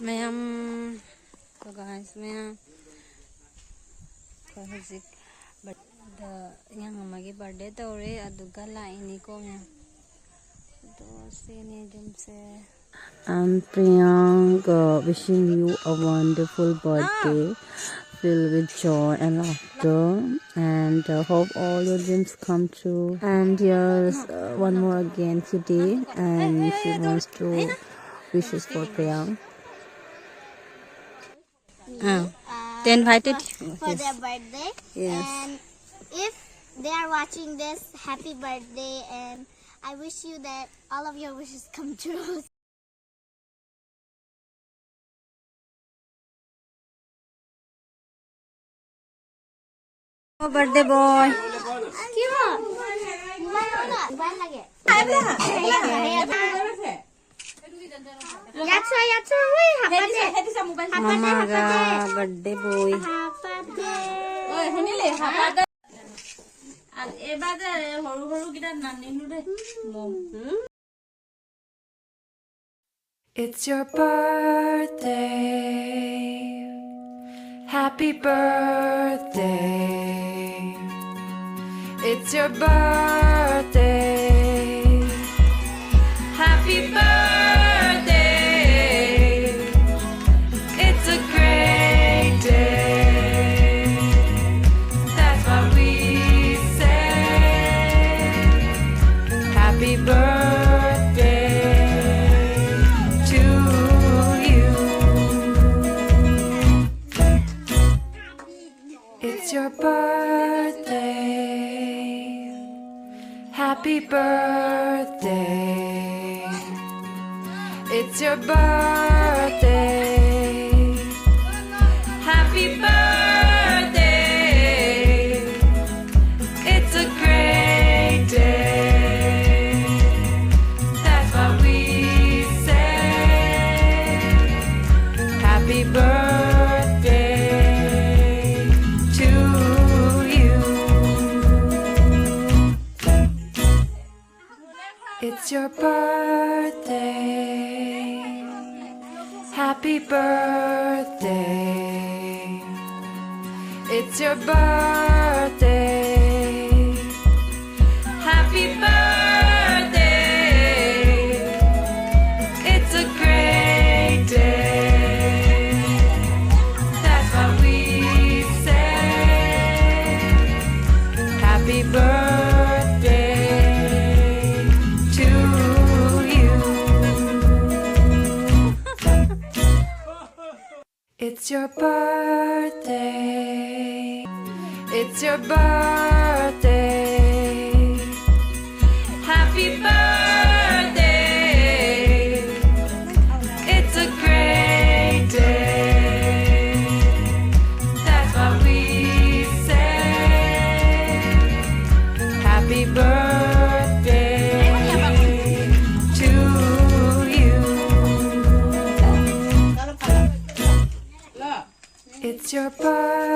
mayam so guys mayam hojik but the yang amagi birthday tawre aduga laini ko mayam to sene jumse I'm Priyank, wishing you a wonderful birthday filled with joy and laughter, and hope all your dreams come true. And here's one more again today, and she wants to wishes for Priyank. They invited you for their birthday. Yes. And if they are watching this, happy birthday, and I wish you that all of your wishes come true. Oh, birthday boy. Mama ga birthday boy. It's your birthday. Happy birthday. It's your birthday. Happy birthday. It's a great day. That's what we say. Happy birthday to you. It's your birthday. Happy birthday. It's your birthday. Happy birthday. It's a great day. That's what we say. Happy birthday to you. It's your birthday. Happy birthday. It's your birthday. Happy birthday. It's a great day. That's what we say. Happy birthday to you. It's your birthday. It's your birthday. Happy birthday. It's a great day. That's what we say. Happy birthday to you. It's your birthday.